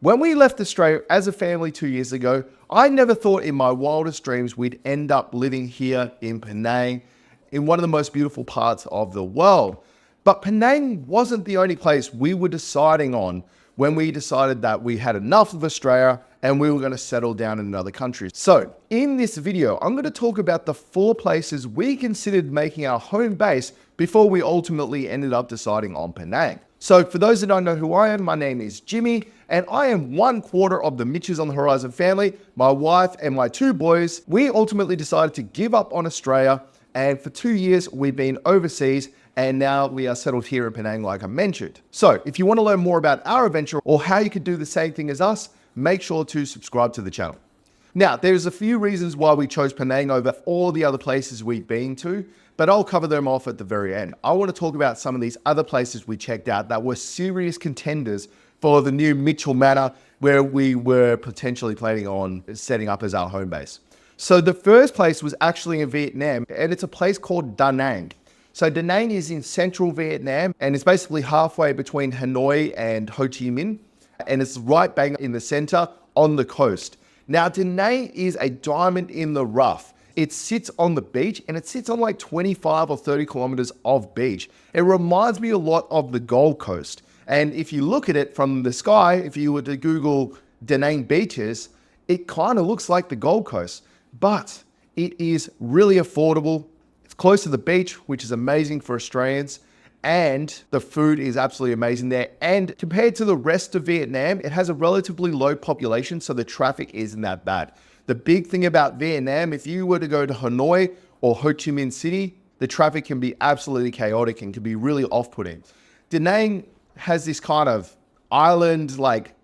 When we left Australia as a family 2 years ago, I never thought in my wildest dreams we'd end up living here in Penang, in one of the most beautiful parts of the world. But Penang wasn't the only place we were deciding on when we decided that we had enough of Australia and we were going to settle down in another country. So in this video, I'm going to talk about the 4 places we considered making our home base before we ultimately ended up deciding on Penang. So for those that don't know who I am, my name is Jimmy, and I am 1/4 of the Mitches on the Horizon family. My wife and my 2 boys, we ultimately decided to give up on Australia, and for 2 years we've been overseas, and now we are settled here in Penang like I mentioned. So if you want to learn more about our adventure or how you could do the same thing as us, make sure to subscribe to the channel. Now, there's a few reasons why we chose Penang over all the other places we've been to, but I'll cover them off at the very end. I want to talk about some of these other places we checked out that were serious contenders for the new Mitchell Manor, where we were potentially planning on setting up as our home base. So the first place was actually in Vietnam, and it's a place called Da Nang. So Da Nang is in central Vietnam, and it's basically halfway between Hanoi and Ho Chi Minh, and it's right bang in the center on the coast. Now, Da Nang is a diamond in the rough. It sits on the beach, and it sits on like 25 or 30 kilometers of beach. It reminds me a lot of the Gold Coast. And if you look at it from the sky, if you were to Google Da Nang beaches, it kind of looks like the Gold Coast, but it is really affordable. It's close to the beach, which is amazing for Australians. And the food is absolutely amazing there. And compared to the rest of Vietnam, it has a relatively low population, so the traffic isn't that bad. The big thing about Vietnam, if you were to go to Hanoi or Ho Chi Minh City, the traffic can be absolutely chaotic and can be really off-putting. Da Nang has this kind of island, like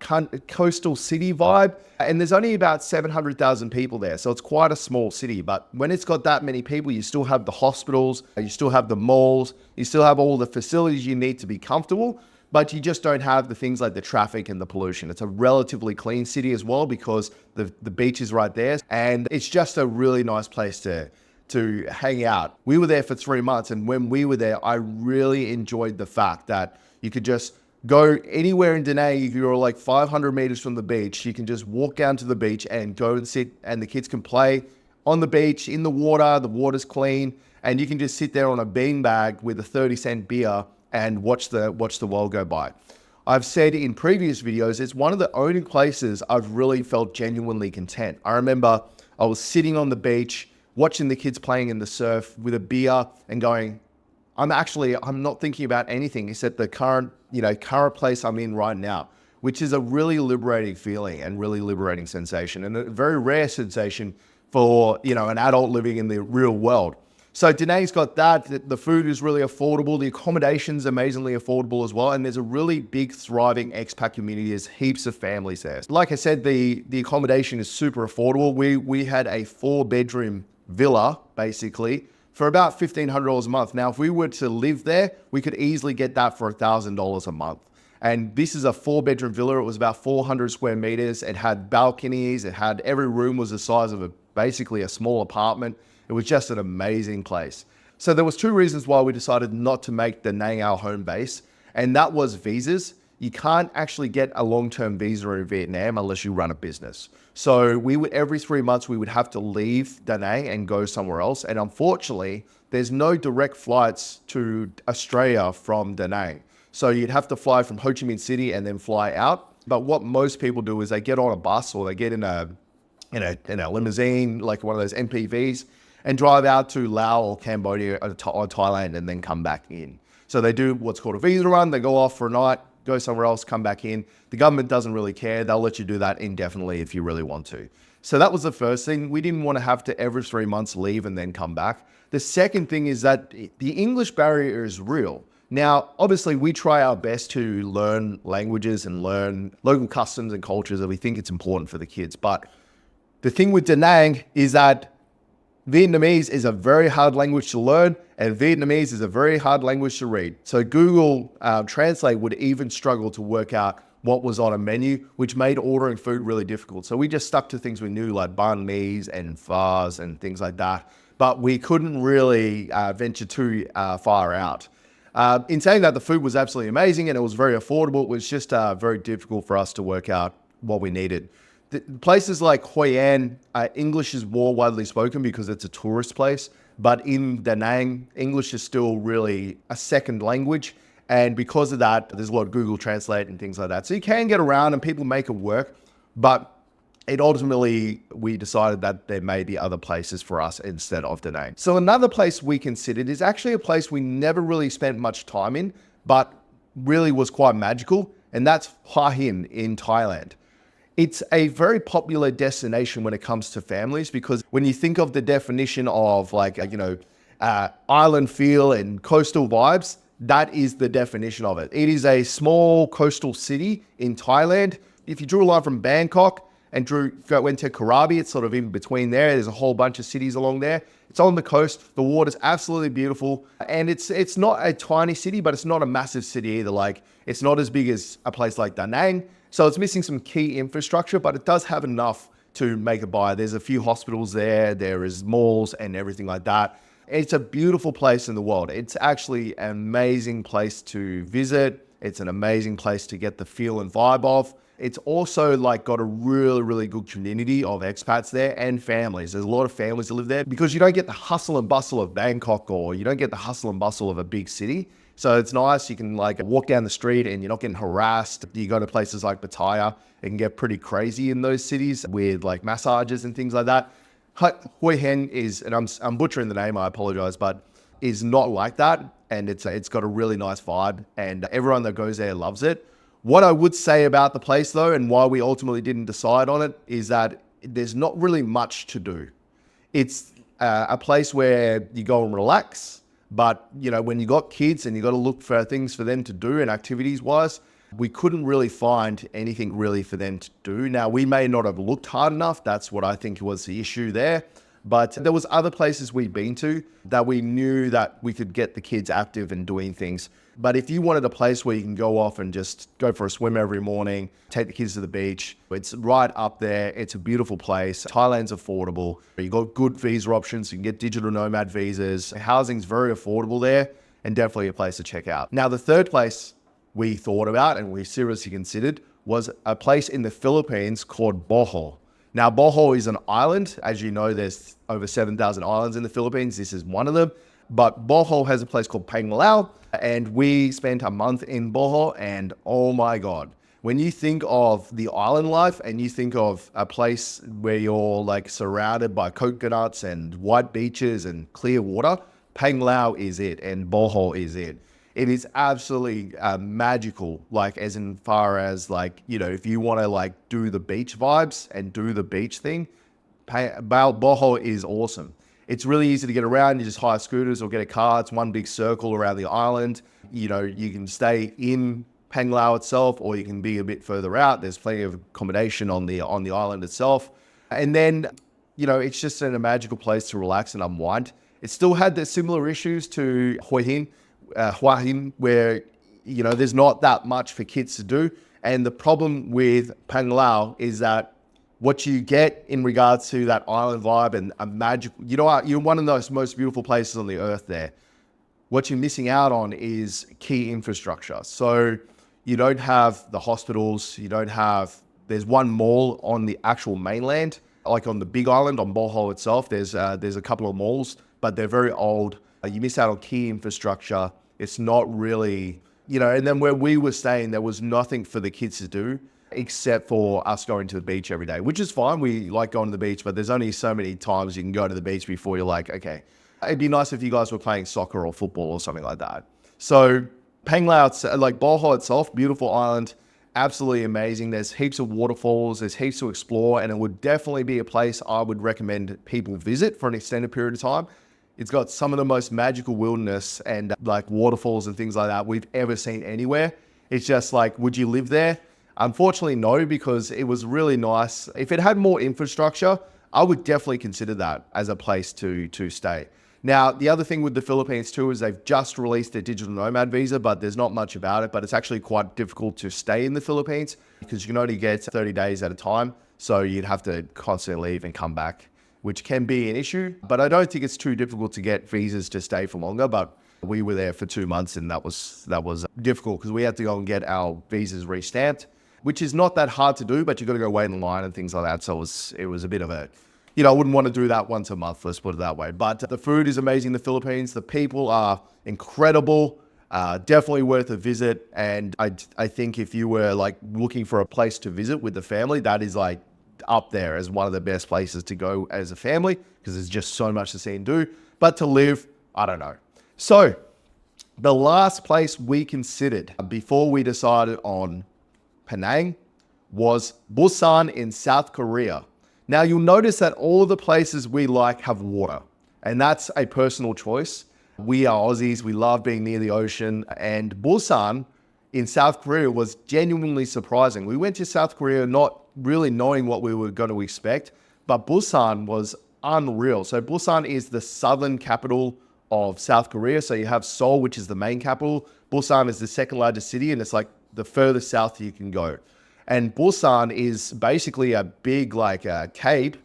coastal city vibe, and there's only about 700,000 people there, so it's quite a small city. But when it's got that many people, you still have the hospitals, you still have the malls, you still have all the facilities you need to be comfortable, but you just don't have the things like the traffic and the pollution. It's a relatively clean city as well because the beach is right there, and it's just a really nice place to hang out. We were there for 3 months, and when we were there, I really enjoyed the fact that you could just go anywhere in Da Nang. If you're like 500 meters from the beach, you can just walk down to the beach and go and sit, and the kids can play on the beach, in the water's clean, and you can just sit there on a beanbag with a 30-cent beer and watch the world go by. I've said in previous videos, it's one of the only places I've really felt genuinely content. I remember I was sitting on the beach, watching the kids playing in the surf with a beer and going, I'm not thinking about anything except the current place I'm in right now, which is a really liberating feeling and really liberating sensation, and a very rare sensation for, an adult living in the real world. So Da Nang's got that. The food is really affordable. The accommodation's amazingly affordable as well. And there's a really big, thriving expat community. There's heaps of families there. Like I said, the accommodation is super affordable. We had a 4-bedroom villa, basically, for about $1,500 a month. Now, if we were to live there, we could easily get that for $1,000 a month. And this is a 4-bedroom villa. It was about 400 square meters. It had balconies. Every room was the size of basically a small apartment. It was just an amazing place. So there was 2 reasons why we decided not to make Da Nang our home base, and that was visas. You can't actually get a long-term visa in Vietnam unless you run a business. So every 3 months, we would have to leave Da Nang and go somewhere else. And unfortunately, there's no direct flights to Australia from Da Nang. So you'd have to fly from Ho Chi Minh City and then fly out. But what most people do is they get on a bus or they get in a limousine, like one of those MPVs, and drive out to Laos or Cambodia or Thailand and then come back in. So they do what's called a visa run. They go off for a night, go somewhere else, come back in. The government doesn't really care. They'll let you do that indefinitely if you really want to. So that was the first thing. We didn't want to have to every 3 months leave and then come back. The second thing is that the English barrier is real. Now, obviously, we try our best to learn languages and learn local customs and cultures, and we think it's important for the kids. But the thing with Da Nang is that Vietnamese is a very hard language to learn, and Vietnamese is a very hard language to read. So Google Translate would even struggle to work out what was on a menu, which made ordering food really difficult. So we just stuck to things we knew, like banh mi's and phars and things like that. But we couldn't really venture too far out. In saying that, the food was absolutely amazing and it was very affordable. It was just very difficult for us to work out what we needed. Places like Hua Hin, English is more widely spoken because it's a tourist place. But in Da Nang, English is still really a second language. And because of that, there's a lot of Google Translate and things like that. So you can get around and people make it work. But it ultimately, we decided that there may be other places for us instead of Da Nang. So another place we considered is actually a place we never really spent much time in, but really was quite magical. And that's Hua Hin in Thailand. It's a very popular destination when it comes to families, because when you think of the definition of like, island feel and coastal vibes, that is the definition of it. It is a small coastal city in Thailand. If you drew a line from Bangkok and went to Krabi, it's sort of in between there. There's a whole bunch of cities along there. It's on the coast. The water's absolutely beautiful. And it's not a tiny city, but it's not a massive city either. Like, it's not as big as a place like Da Nang. So it's missing some key infrastructure, but it does have enough to make it by. There's a few hospitals there. There is malls and everything like that. It's a beautiful place in the world. It's actually an amazing place to visit. It's an amazing place to get the feel and vibe of. It's also like got a really, really good community of expats there and families. There's a lot of families that live there because you don't get the hustle and bustle of Bangkok, or you don't get the hustle and bustle of a big city. So it's nice. You can like walk down the street and you're not getting harassed. You go to places like Pattaya, it can get pretty crazy in those cities with like massages and things like that. Hua Hin is, and I'm butchering the name, I apologize, but is not like that. And it's got a really nice vibe, and everyone that goes there loves it. What I would say about the place though, and why we ultimately didn't decide on it, is that there's not really much to do. It's a place where you go and relax. But, when you got kids and you got to look for things for them to do and activities wise, we couldn't really find anything really for them to do. Now, we may not have looked hard enough. That's what I think was the issue there. But there was other places we'd been to that we knew that we could get the kids active and doing things. But if you wanted a place where you can go off and just go for a swim every morning, take the kids to the beach, it's right up there. It's a beautiful place. Thailand's affordable. You got good visa options. You can get digital nomad visas. Housing's very affordable there, and definitely a place to check out. Now, the third place we thought about and we seriously considered was a place in the Philippines called Bohol. Now, Bohol is an island. As you know, there's over 7,000 islands in the Philippines. This is one of them. But Bohol has a place called Penang, and we spent a month in Bohol, and oh my God, when you think of the island life and you think of a place where you're like surrounded by coconuts and white beaches and clear water, Penang is it, and Bohol is it. It is absolutely magical, like as in far as like, if you want to like do the beach vibes and do the beach thing, Bohol is awesome. It's really easy to get around. You just hire scooters or get a car. It's one big circle around the island. You can stay in Penang itself, or you can be a bit further out. There's plenty of accommodation on the island itself. And then, it's just a magical place to relax and unwind. It still had the similar issues to Hua Hin, where, there's not that much for kids to do. And the problem with Penang is that what you get in regards to that island vibe and a magical, you're one of those most beautiful places on the earth there. What you're missing out on is key infrastructure. So you don't have the hospitals, there's one mall on the actual mainland, like on the big island, on Bohol itself, there's a couple of malls, but they're very old. You miss out on key infrastructure. It's not really, and then where we were staying, there was nothing for the kids to do, except for us going to the beach every day, which is fine. We like going to the beach, but there's only so many times you can go to the beach before you're like, okay, it'd be nice if you guys were playing soccer or football or something like that. So Penang, like Bohol itself, beautiful island, absolutely amazing. There's heaps of waterfalls, there's heaps to explore, and it would definitely be a place I would recommend people visit for an extended period of time. It's got some of the most magical wilderness and like waterfalls and things like that we've ever seen anywhere. It's just like, would you live there? Unfortunately, no, because it was really nice. If it had more infrastructure, I would definitely consider that as a place to stay. Now, the other thing with the Philippines too is they've just released a digital nomad visa, but there's not much about it. But it's actually quite difficult to stay in the Philippines because you can only get 30 days at a time. So you'd have to constantly leave and come back, which can be an issue. But I don't think it's too difficult to get visas to stay for longer. But we were there for 2 months, and that was difficult because we had to go and get our visas re-stamped. which is not that hard to do, but you got to go wait in line and things like that. So it was a bit of a, you know, I wouldn't want to do that once a month, let's put it that way. But the food is amazing in the Philippines. The people are incredible. Definitely worth a visit. And I think if you were like looking for a place to visit with the family, that is like up there as one of the best places to go as a family, because there's just so much to see and do. But to live, I don't know. So the last place we considered before we decided on Penang was Busan in South Korea. Now you'll notice that all the places we like have water, and that's a personal choice. We are Aussies, we love being near the ocean, and Busan in South Korea was genuinely surprising. We went to South Korea not really knowing what we were going to expect, but Busan was unreal. So Busan is the southern capital of South Korea. So you have Seoul, which is the main capital. Busan is the second largest city, and it's like the furthest south you can go. And Busan is basically a big cape,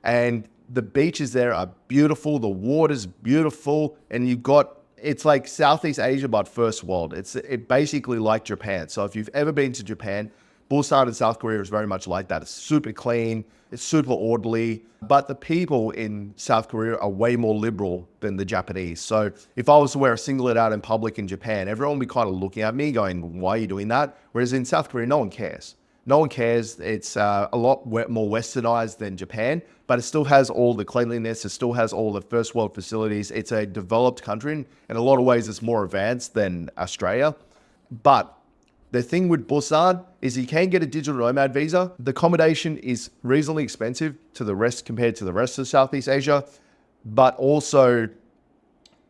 and the beaches there are beautiful. The water's beautiful, and it's like Southeast Asia, but first world. It's basically like Japan. So if you've ever been to Japan, Busan in South Korea is very much like that. It's super clean, it's super orderly, but the people in South Korea are way more liberal than the Japanese. So if I was to wear a singlet out in public in Japan, everyone would be kind of looking at me going, why are you doing that? Whereas in South Korea, no one cares. No one cares. It's a lot more westernized than Japan, but it still has all the cleanliness. It still has all the first world facilities. It's a developed country. In a lot of ways, it's more advanced than Australia. But the thing with Busan is you can get a digital nomad visa. The accommodation is reasonably expensive compared to the rest of Southeast Asia, but also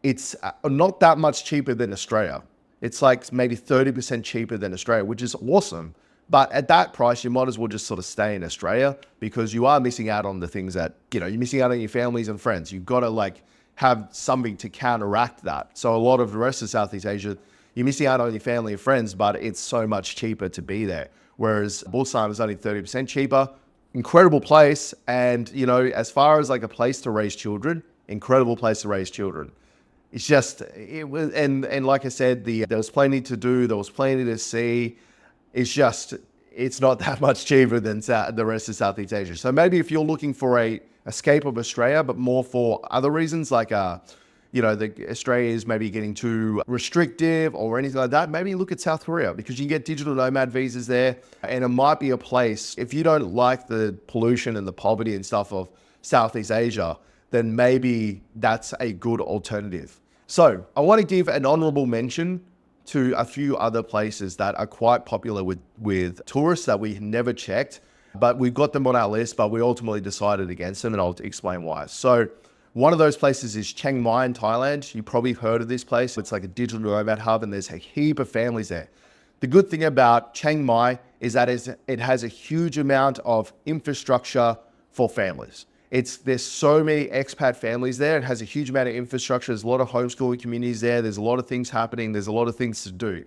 it's not that much cheaper than Australia. It's like maybe 30% cheaper than Australia, which is awesome. But at that price, you might as well just sort of stay in Australia, because you are missing out on the things that, you're missing out on your families and friends. You've got to have something to counteract that. So a lot of the rest of Southeast Asia, you're missing out on your family and friends, but it's so much cheaper to be there. Whereas Busan is only 30% cheaper. Incredible place. And, as far as a place to raise children, incredible place to raise children. It's just, and like I said, there was plenty to do. There was plenty to see. It's not that much cheaper than the rest of Southeast Asia. So maybe if you're looking for a escape of Australia, but more for other reasons, the Australia is maybe getting too restrictive or anything like that, maybe look at South Korea, because you can get digital nomad visas there, and it might be a place, if you don't like the pollution and the poverty and stuff of Southeast Asia, then maybe that's a good alternative. So I want to give an honorable mention to a few other places that are quite popular with tourists that we never checked, but we've got them on our list, but we ultimately decided against them, and I'll explain why. So one of those places is Chiang Mai in Thailand. You probably have heard of this place. It's like a digital nomad hub, and there's a heap of families there. The good thing about Chiang Mai is that it has a huge amount of infrastructure for families. There's so many expat families there. It has a huge amount of infrastructure. There's a lot of homeschooling communities there. There's a lot of things happening. There's a lot of things to do.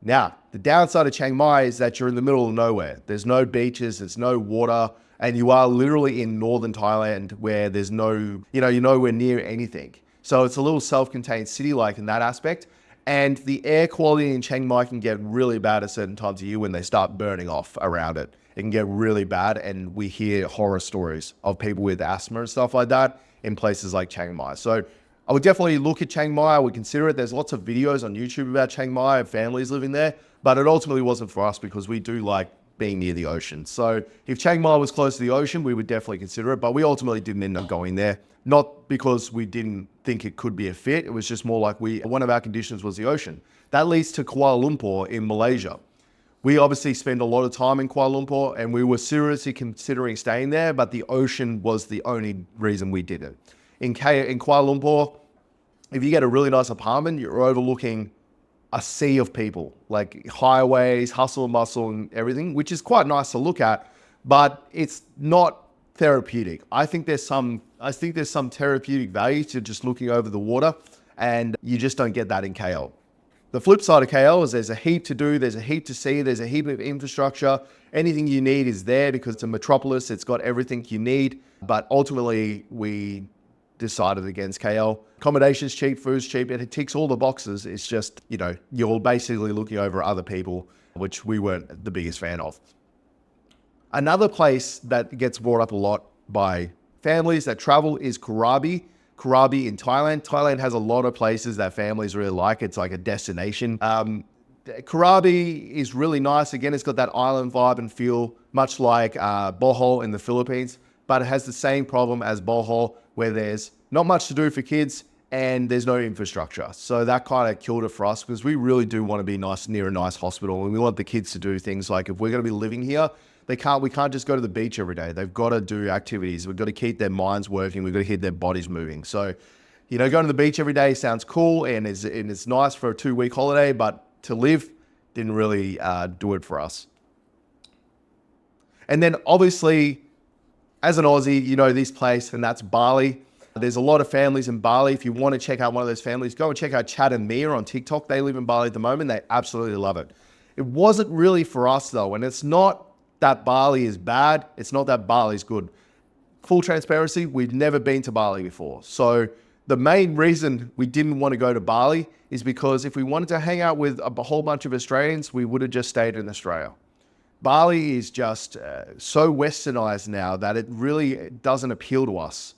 Now, the downside of Chiang Mai is that you're in the middle of nowhere. There's no beaches, there's no water, and you are literally in northern Thailand, where there's no, you're nowhere near anything. So it's a little self-contained city-like in that aspect. And the air quality in Chiang Mai can get really bad at certain times of year when they start burning off around it. It can get really bad, and we hear horror stories of people with asthma and stuff like that in places like Chiang Mai. So I would definitely look at Chiang Mai. I would consider it. There's lots of videos on YouTube about Chiang Mai and families living there, but it ultimately wasn't for us because we do like being near the ocean. So if Chiang Mai was close to the ocean, we would definitely consider it, but we ultimately didn't end up going there. Not because we didn't think it could be a fit. It was just more like one of our conditions was the ocean. That leads to Kuala Lumpur in Malaysia. We obviously spend a lot of time in Kuala Lumpur, and we were seriously considering staying there, but the ocean was the only reason we did it. In Kuala Lumpur, if you get a really nice apartment, you're overlooking a sea of people, like highways, hustle and bustle and everything, which is quite nice to look at, but it's not therapeutic. I think there's some therapeutic value to just looking over the water, and you just don't get that in KL. The flip side of KL is there's a heap to do, there's a heap to see, there's a heap of infrastructure. Anything you need is there because it's a metropolis, it's got everything you need. But ultimately, we decided against KL. Accommodation's cheap, food's cheap, and it ticks all the boxes. It's just, you're basically looking over other people, which we weren't the biggest fan of. Another place that gets brought up a lot by families that travel is Krabi. Krabi in Thailand. Thailand has a lot of places that families really like. It's like a destination. Krabi is really nice. Again, it's got that island vibe and feel, much like Bohol in the Philippines, but it has the same problem as Bohol, where there's not much to do for kids and there's no infrastructure. So that kind of killed it for us, because we really do want to be nice near a nice hospital, and we want the kids to do things like, if we're going to be living here, we can't just go to the beach every day. They've got to do activities. We've got to keep their minds working. We've got to keep their bodies moving. So, going to the beach every day sounds cool and it's nice for a 2-week holiday, but to live didn't really do it for us. And then obviously, as an Aussie, this place, and that's Bali. There's a lot of families in Bali. If you want to check out one of those families, go and check out Chad and Mia on TikTok. They live in Bali at the moment. They absolutely love it. It wasn't really for us though, and it's not that Bali is bad. It's not that Bali is good. Full transparency, we've never been to Bali before. So the main reason we didn't want to go to Bali is because if we wanted to hang out with a whole bunch of Australians, we would have just stayed in Australia. Bali is just so westernized now that it really doesn't appeal to us.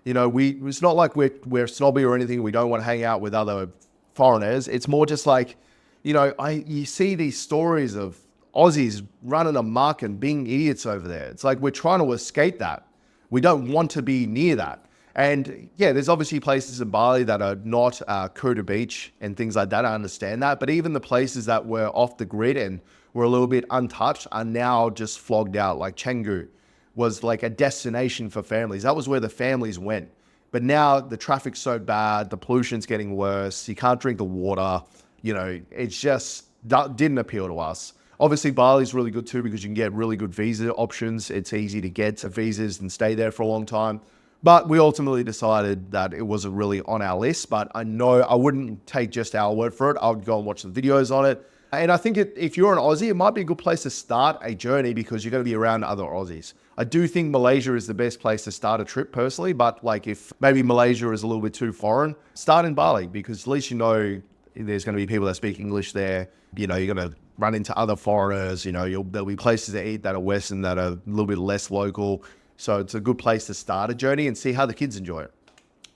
It's not like we're snobby or anything. We don't want to hang out with other foreigners. It's more just like, you see these stories of Aussies running amok and being idiots over there. It's like we're trying to escape that. We don't want to be near that. And yeah, there's obviously places in Bali that are not Kuta Beach and things like that. I understand that. But even the places that were off the grid and were a little bit untouched are now just flogged out. Like Canggu was like a destination for families. That was where the families went. But now the traffic's so bad, the pollution's getting worse. You can't drink the water. It just didn't appeal to us. Obviously, Bali is really good too, because you can get really good visa options. It's easy to get visas and stay there for a long time. But we ultimately decided that it wasn't really on our list. But I know I wouldn't take just our word for it. I would go and watch the videos on it. And I think if you're an Aussie, it might be a good place to start a journey, because you're going to be around other Aussies. I do think Malaysia is the best place to start a trip personally. But like, if maybe Malaysia is a little bit too foreign, start in Bali, because at least there's going to be people that speak English there. You're going to run into other foreigners. There'll be places to eat that are Western, that are a little bit less local. So it's a good place to start a journey and see how the kids enjoy it.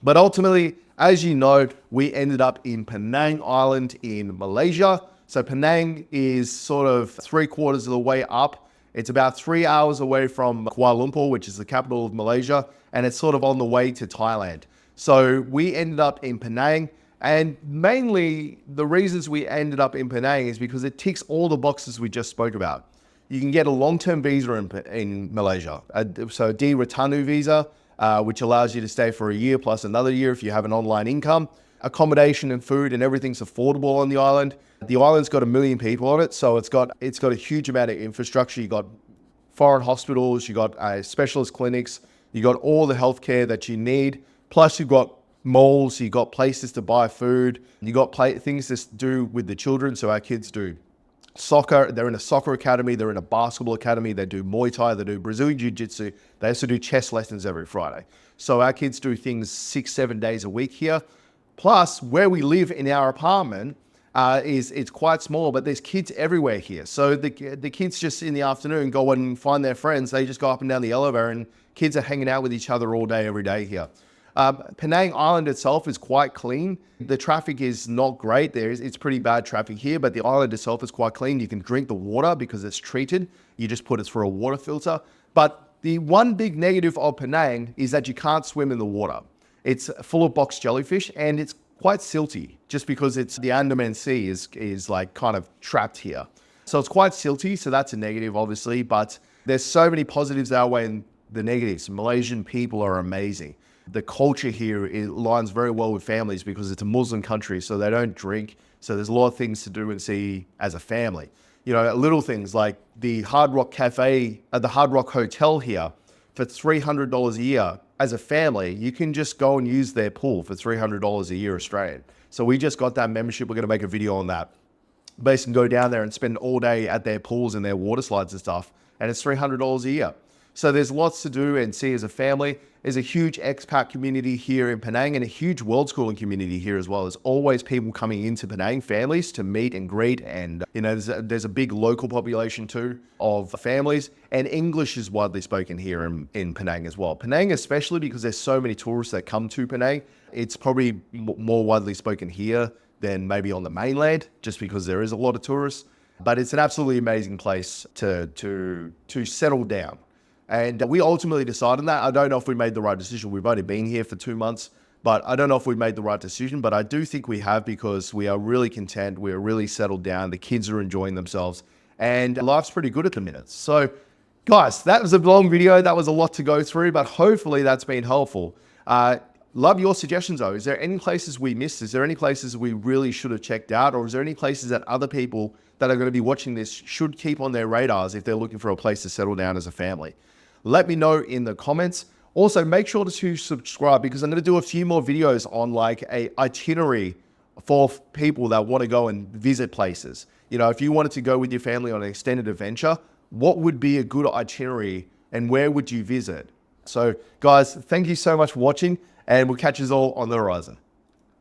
But ultimately, as you know, we ended up in Penang Island in Malaysia. So Penang is sort of 3/4 of the way up. It's about 3 hours away from Kuala Lumpur, which is the capital of Malaysia, and it's sort of on the way to Thailand. So we ended up in Penang. And mainly the reasons we ended up in Penang is because it ticks all the boxes we just spoke about. You can get a long-term visa in Malaysia. So a D Retanu visa, which allows you to stay for a year plus another year if you have an online income. Accommodation and food and everything's affordable on the island. The island's got 1 million people on it, so it's got a huge amount of infrastructure. You got foreign hospitals, you got specialist clinics, you got all the healthcare that you need. Plus you've got malls, you got places to buy food, you got things to do with the children. So our kids do soccer, they're in a soccer academy, they're in a basketball academy, they do Muay Thai, they do Brazilian Jiu-Jitsu, they also do chess lessons every Friday. So our kids do things 6-7 days a week here. Plus, where we live in our apartment, it's quite small, but there's kids everywhere here. So the kids just in the afternoon go and find their friends. They just go up and down the elevator, and kids are hanging out with each other all day, every day here. Penang Island itself is quite clean. The traffic is not great. It's pretty bad traffic here, but the island itself is quite clean. You can drink the water because it's treated. You just put it through a water filter. But the one big negative of Penang is that you can't swim in the water. It's full of box jellyfish and it's quite silty, just because the Andaman Sea is like kind of trapped here. So it's quite silty, so that's a negative obviously, but there's so many positives outweighing the negatives. Malaysian people are amazing. The culture here, it aligns very well with families because it's a Muslim country, so they don't drink. So there's a lot of things to do and see as a family. Little things like the Hard Rock Cafe at the Hard Rock Hotel here for $300 a year. As a family, you can just go and use their pool for $300 a year Australian. So we just got that membership. We're going to make a video on that. Basically go down there and spend all day at their pools and their water slides and stuff. And it's $300 a year. So there's lots to do and see as a family. There's a huge expat community here in Penang and a huge world schooling community here as well. There's always people coming into Penang, families to meet and greet. And, there's a big local population too of families. And English is widely spoken here in Penang as well. Penang, especially because there's so many tourists that come to Penang, it's probably more widely spoken here than maybe on the mainland, just because there is a lot of tourists. But it's an absolutely amazing place to settle down. And we ultimately decided that. I don't know if we made the right decision. We've only been here for 2 months, but I don't know if we made the right decision, but I do think we have, because we are really content. We're really settled down. The kids are enjoying themselves and life's pretty good at the minute. So guys, that was a long video. That was a lot to go through, but hopefully that's been helpful. Love your suggestions though. Is there any places we missed? Is there any places we really should have checked out? Or is there any places that other people that are going to be watching this should keep on their radars if they're looking for a place to settle down as a family? Let me know in the comments. Also, make sure to subscribe, because I'm going to do a few more videos on like a itinerary for people that want to go and visit places. If you wanted to go with your family on an extended adventure, what would be a good itinerary and where would you visit? So guys, thank you so much for watching, and we'll catch you all on the horizon.